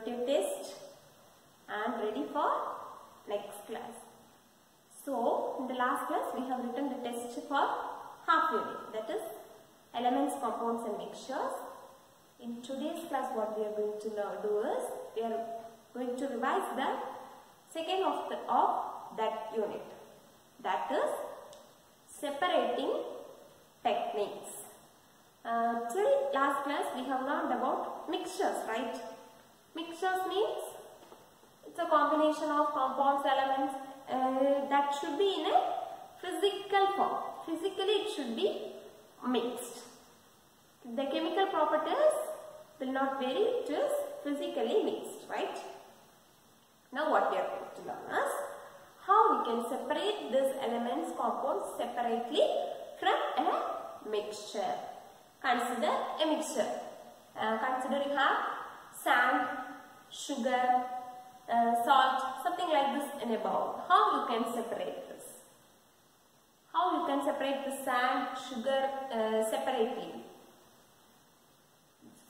summative test and ready for next class. So, in the last class we have written the test for half unit, that is elements, compounds and mixtures. In today's class what we are going to do is, we are going to revise the second of that unit, that is separating techniques. Till last class we have learned about mixtures, right? Mixtures means it's a combination of compounds, elements that should be in a physical form. Physically it should be mixed. The chemical properties will not vary, it is physically mixed, right? Now what we are going to learn is how we can separate these elements, compounds separately from a mixture. Consider a mixture. Consider you have sand, sugar, salt, something like this in a bowl. How you can separate this? How you can separate the sand, sugar separately?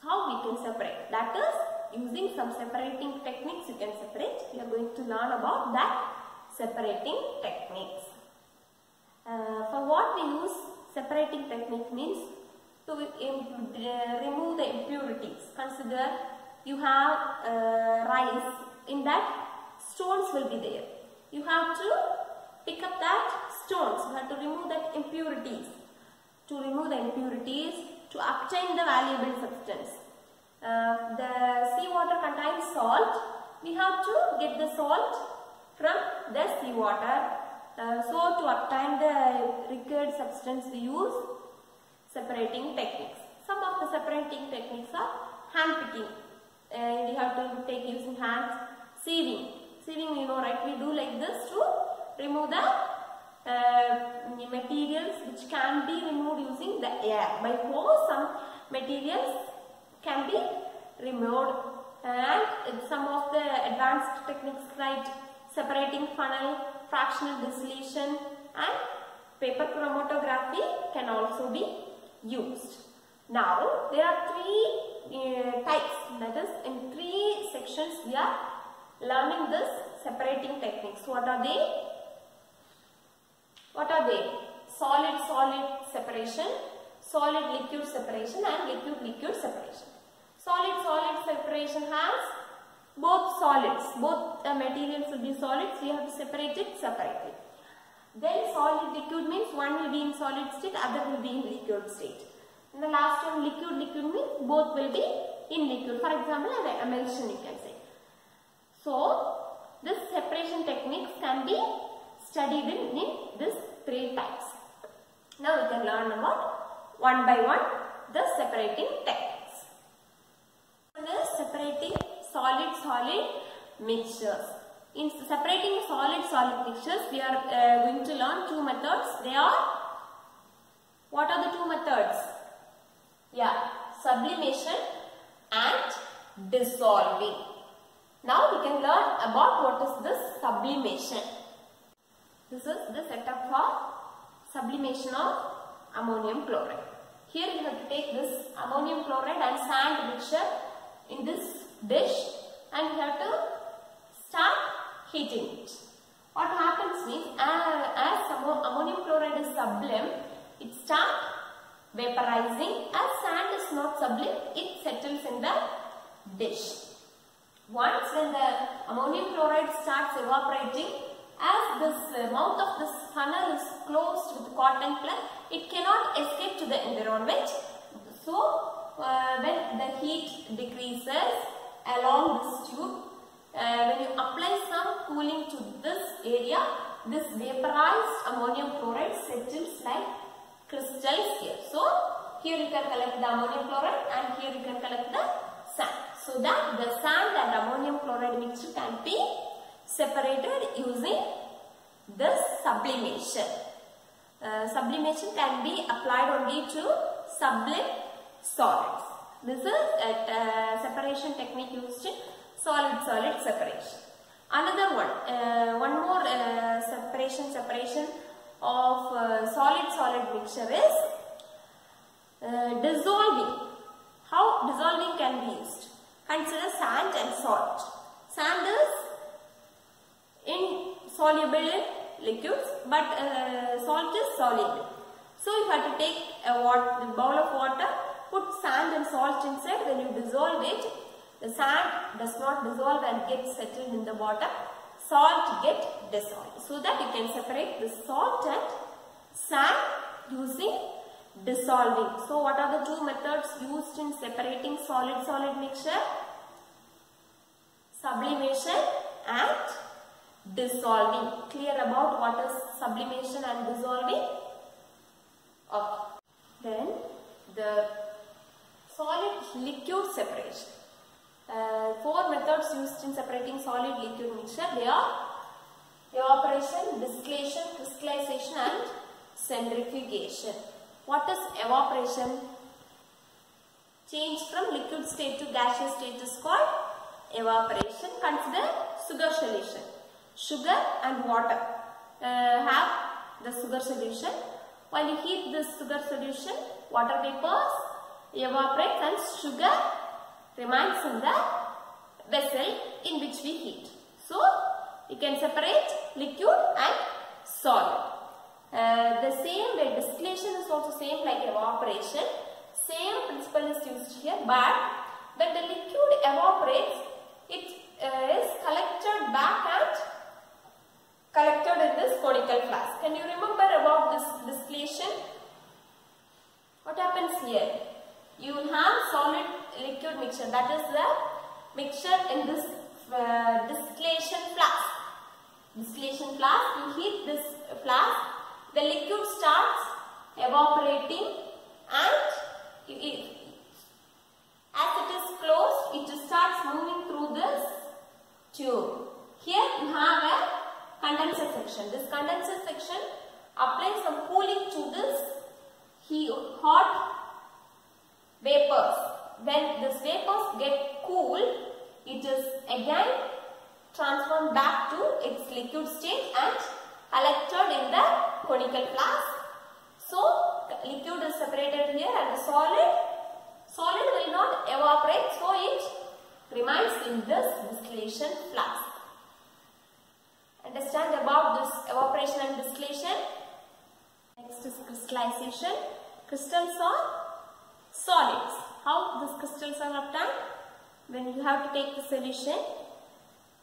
How we can separate? That is using some separating techniques you can separate. We are going to learn about that separating techniques. For what we use separating technique means to remove the impurities. Consider you have rice, in that stones will be there. You have to pick up that stones, you have to remove that impurities. To remove the impurities, to obtain the valuable substance. The seawater contains salt. We have to get the salt from the seawater. So to obtain the required substance we use separating techniques. Some of the separating techniques are hand picking. We have to take using hands. Sieving. Sieving, you know, right? We do like this to remove the materials which can be removed using the air. By force, some materials can be removed, and some of the advanced techniques like separating funnel, fractional distillation and paper chromatography can also be used. Now there are three types, that is in three sections we are learning this separating techniques. What are they? Solid-solid separation, solid-liquid separation and liquid-liquid separation. Solid-solid separation has both solids, both materials will be solids, we have to separate it separately. Then solid-liquid means one will be in solid state, other will be in liquid state. And the last one liquid-liquid means both will be in liquid. For example, an emulsion you can say. So, this separation techniques can be studied in these three types. Now we can learn about one by one the separating techniques. One is separating solid-solid mixtures. In separating solid-solid mixtures, we are going to learn two methods. They are, what are the two methods? Yeah, sublimation and dissolving. Now we can learn about what is this sublimation. This is the setup for sublimation of ammonium chloride. Here you have to take this ammonium chloride and sand mixture in this dish and you have to start heating it. What happens means as ammonium chloride is sublime, it starts vaporizing. As sand is not sublime, it settles in the dish. Once when the ammonium chloride starts evaporating, as this mouth of this funnel is closed with cotton plug, it cannot escape to the environment. So when the heat decreases along this tube, when you apply some cooling to this area, this vaporized ammonium chloride settles like crystals here. So here you can collect the ammonium chloride and here you can collect the sand. So that the sand and ammonium chloride mixture can be separated using this sublimation. Sublimation can be applied only to sublime solids. This is a separation technique used in solid-solid separation. Another one more separation of solid-solid mixture is dissolving. How dissolving can be used? Consider sand and salt. Sand is insoluble in liquids, but salt is soluble. So you have to take a bowl of water, put sand and salt inside. When you dissolve it, the sand does not dissolve and get settled in the bottom. Salt gets dissolved. So that you can separate the salt and sand using dissolving. So what are the two methods used in separating solid-solid mixture? Sublimation and dissolving. Clear about what is sublimation and dissolving? Okay. Then the solid liquid separation. Four methods used in separating solid liquid mixture. They are evaporation, distillation, crystallization and centrifugation. What is evaporation? Change from liquid state to gaseous state is called evaporation. Consider sugar solution. Sugar and water have the sugar solution. While you heat this sugar solution, water vapors evaporate and sugar remains in the vessel in which we heat. So, you can separate liquid and solid. The same way distillation is also same like evaporation. Same principle is used here, but when the liquid evaporates, it is collected back and collected in this conical flask. Can you remember about this distillation? What happens here? You will have solid liquid mixture, that is the mixture in this distillation flask. Distillation flask, you heat this flask, the liquid starts evaporating and as it is closed, it starts moving through this tube. Here you have a condenser section. This condenser section applies some cooling to this hot vapors. When these vapors get cool, it is again transformed back to its liquid state and collected in the conical flask. So, liquid is separated here and the solid will not evaporate, so it remains in this distillation flask. Understand about this evaporation and distillation? Next is crystallization. Crystals are solids. How these crystals are obtained? When you have to take the solution,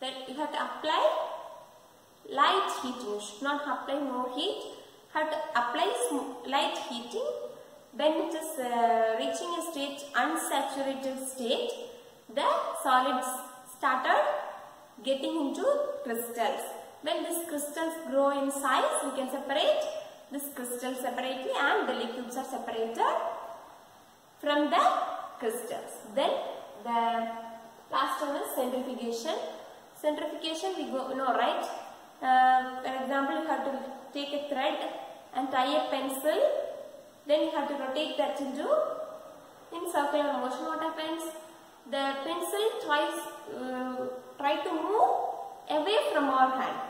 then you have to apply light heating. You should not apply more heat. You have to apply light heating. When it is reaching a state, unsaturated state, the solids started getting into crystals. When these crystals grow in size, we can separate this crystal separately and the liquids are separated from the crystals. Then the last one is centrifugation. Centrifugation we know, right? For example, you have to take a thread and tie a pencil. Then you have to rotate that in circular motion. What happens? The pencil try to move away from our hand.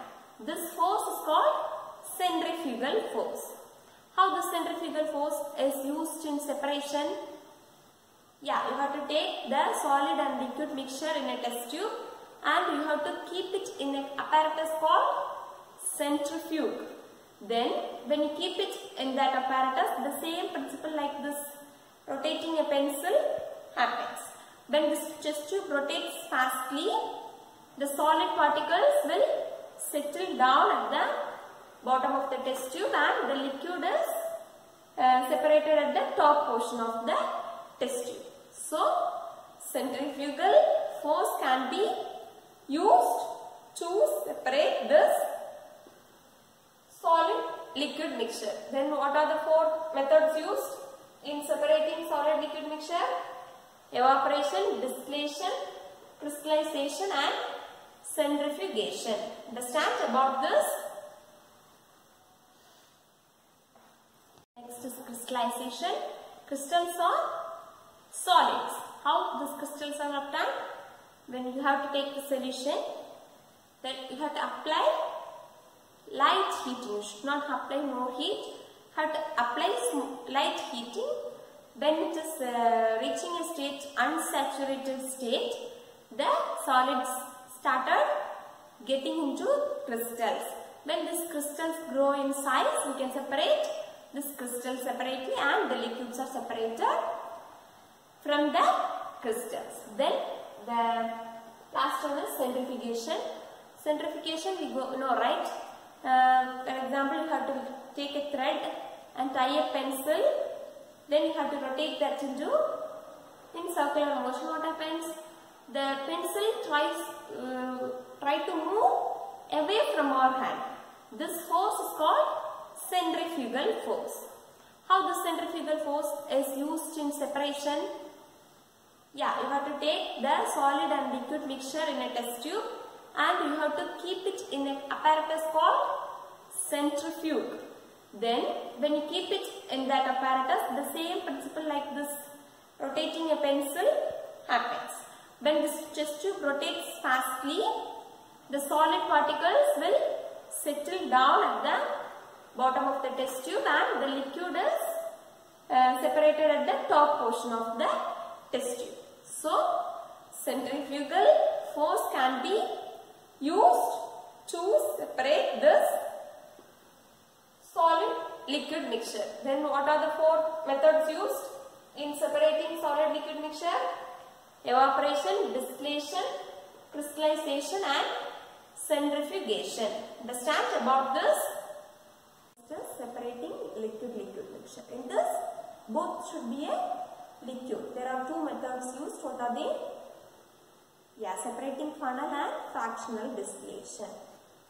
This force is called centrifugal force. How the centrifugal force is used in separation? Yeah, you have to take the solid and liquid mixture in a test tube and you have to keep it in an apparatus called centrifuge. Then when you keep it in that apparatus, the same principle like this rotating a pencil happens. When this test tube rotates fastly, the solid particles will settle down at the bottom of the test tube and the liquid is separated at the top portion of the test tube. So, centrifugal force can be used to separate this solid liquid mixture. Then what are the four methods used in separating solid liquid mixture? Evaporation, distillation, crystallization and centrifugation. Understand about this? Next is crystallization. Crystals are solids. How these crystals are obtained? When you have to take the solution, then you have to apply light heating. You should not apply more heat. You have to apply light heating. when it is reaching a state, unsaturated state, the solids started getting into crystals. When these crystals grow in size, we can separate this crystal separately and the liquids are separated from the crystals. Then the last one is centrifugation. Centrifugation, we go, right? For example, you have to take a thread and tie a pencil. Then you have to rotate that in circular motion. What happens? The pencil try to move away from our hand. This force is called centrifugal force. How the centrifugal force is used in separation? Yeah, you have to take the solid and liquid mixture in a test tube and you have to keep it in an apparatus called centrifuge. Then when you keep it in that apparatus, the same principle like this rotating a pencil happens. When this test tube rotates fastly, the solid particles will settle down at the bottom of the test tube and the liquid is separated at the top portion of the test tube. So, centrifugal force can be used to separate this solid liquid mixture. Then what are the four methods used in separating solid liquid mixture? Evaporation, distillation, crystallization and centrifugation. Understand about this? Just separating liquid mixture. In this, both should be a liquid. There are two methods used. What are they? Yeah, separating funnel and fractional distillation.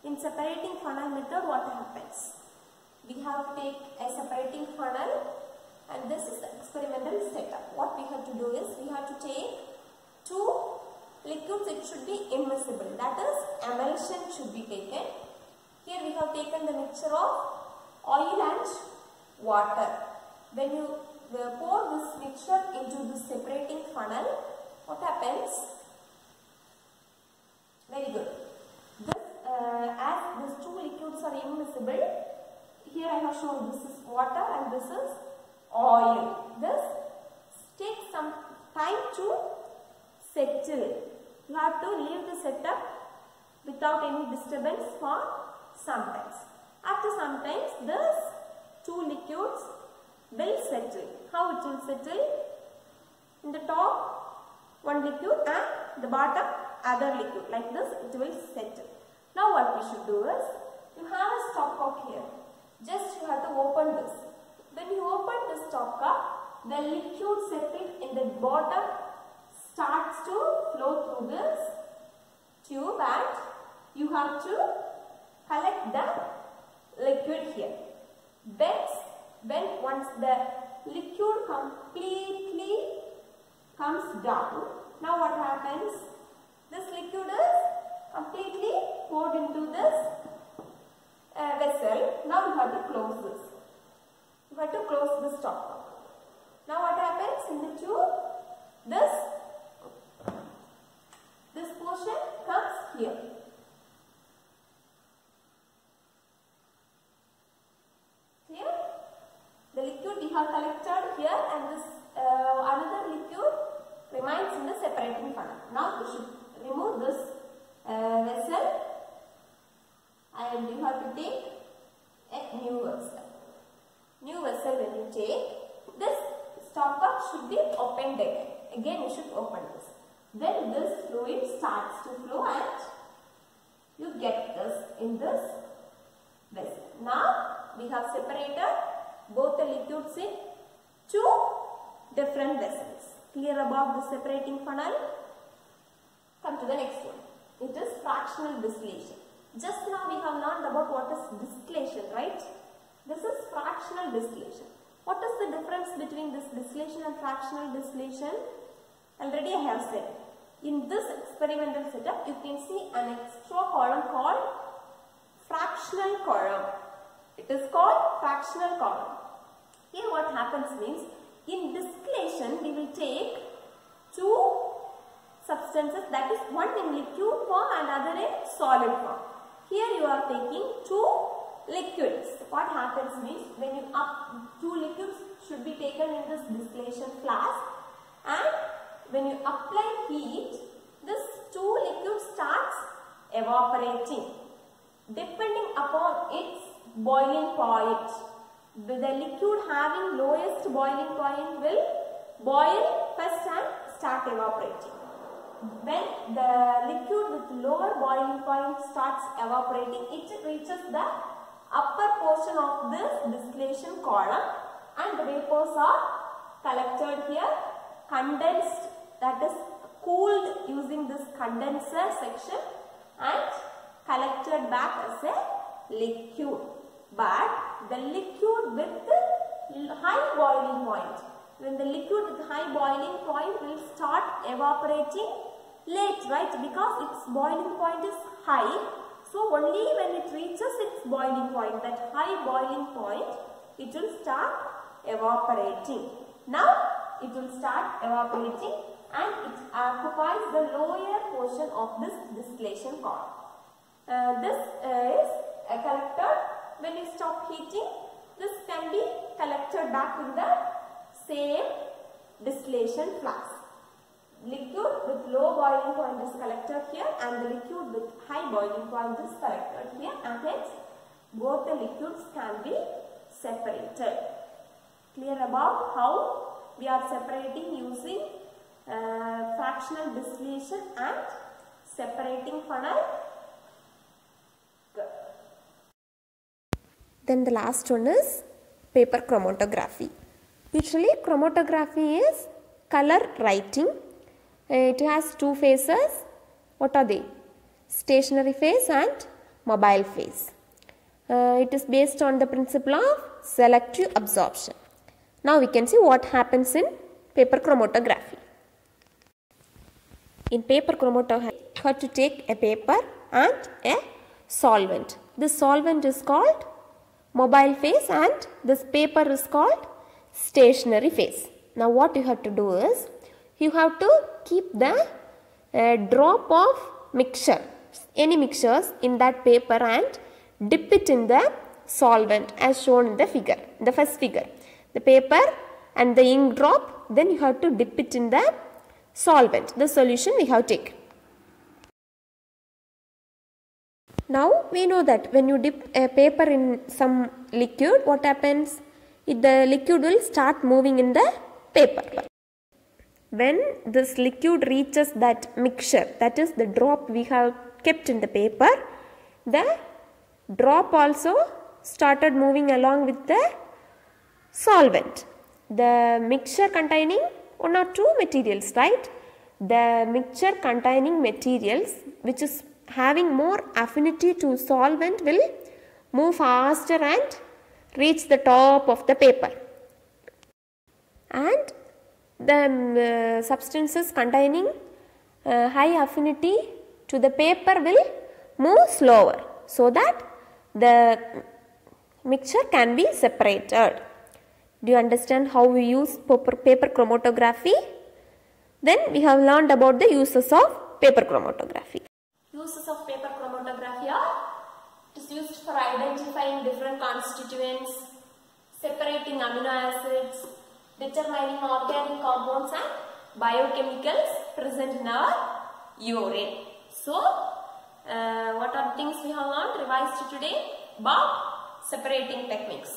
In separating funnel method, what happens? We have to take a separating funnel and this is the experimental setup. What we have to do is, we have to take two liquids, it should be immiscible. That is, emulsion should be taken. Here we have taken the mixture of oil and water. When you pour this mixture into the separating funnel, what happens? Very good. This, as these two liquids are immiscible, here I have shown this is water and this is oil. This takes some time to settle. You have to leave the setup without any disturbance for some times. After some times, these two liquids will settle. How it will settle? In the top, one liquid and the bottom, other liquid. Like this, it will settle. Now what we should do is, you have a stopcock here. Just you have to open this. When you open this stopcock, the liquid settled in the bottom starts to flow through this tube and you have to collect the liquid here. When once the liquid completely comes down, now what happens? This liquid is completely poured into this vessel. Now you have to close this. You have to close this stopcock. Now what happens in the tube? This portion comes here. Here, the liquid we have collected here and this another liquid remains in the separating funnel. Now we should remove this vessel and you have to take a new vessel. New vessel when you take, this stopcock should be opened again. Again you should open this. Then this fluid starts to flow and you get this in this vessel. Now we have separated both the liquids in two different vessels. Clear about the separating funnel? Come to the next one. It is fractional distillation. Just now we have learned about what is distillation, right? This is fractional distillation. What is the difference between this distillation and fractional distillation? Already I have said. In this experimental setup, you can see an extra column called fractional column. It is called fractional column. Here what happens means, in distillation we will take two substances, that is one in liquid form and other in solid form. Here you are taking two liquids. What happens means, when you two liquids should be taken in this distillation flask, and when you apply heat, this two liquid starts evaporating depending upon its boiling point. The liquid having lowest boiling point will boil first and start evaporating. When the liquid with lower boiling point starts evaporating, it reaches the upper portion of this distillation column and the vapors are collected here, condensed, that is cooled using this condenser section and collected back as a liquid. But the liquid with high boiling point, when the liquid with high boiling point will start evaporating late, right? Because its boiling point is high. So only when it reaches its boiling point, that high boiling point, it will start evaporating. Now it will start evaporating and it occupies the lower portion of this distillation column. This is collected. When you stop heating, this can be collected back in the same distillation flask. Liquid with low boiling point is collected here and the liquid with high boiling point is collected here, and hence both the liquids can be separated. Clear about how we are separating using fractional distillation and separating funnel? Good. Then the last one is paper chromatography. Usually chromatography is color writing. It has two phases. What are they? Stationary phase and mobile phase. It is based on the principle of selective absorption. Now we can see what happens in paper chromatography. In paper chromatography, you have to take a paper and a solvent. This solvent is called mobile phase and this paper is called stationary phase. Now what you have to do is, you have to keep the drop of mixture, any mixtures in that paper and dip it in the solvent as shown in the figure, the first figure. The paper and the ink drop, then you have to dip it in the solvent, the solution we have taken. Now we know that when you dip a paper in some liquid, what happens? The liquid will start moving in the paper. When this liquid reaches that mixture, that is the drop we have kept in the paper, the drop also started moving along with the solvent. The mixture containing one or two materials, right? The mixture containing materials which is having more affinity to solvent will move faster and reach the top of the paper. And the substances containing high affinity to the paper will move slower, so that the mixture can be separated. Do you understand how we use paper chromatography? Then we have learned about the uses of paper chromatography. Uses of paper chromatography are: it is used for identifying different constituents, separating amino acids, determining organic compounds and biochemicals present in our urine. So, what are the things we have learned, revised today? About separating techniques: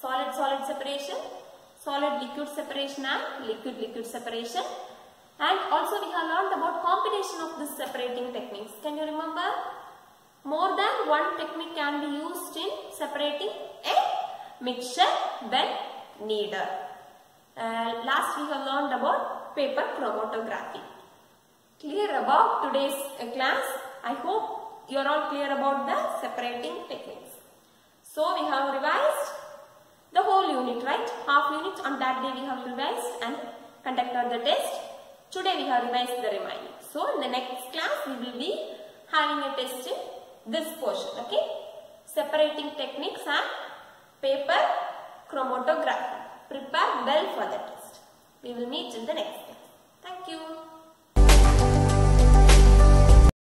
solid-solid separation, solid-liquid separation and liquid-liquid separation. And also we have learned about combination of these separating techniques. Can you remember? More than one technique can be used in separating a mixture when needed. Last we have learned about paper chromatography. Clear about today's class? I hope you are all clear about the separating techniques. So we have revised the whole unit, right? Half unit. On that day we have revised and conducted the test. Today we have revised the remaining. So in the next class we will be having a test in this portion. Okay? Separating techniques and paper chromatography. Prepare well for the test. We will meet in the next class. Thank you.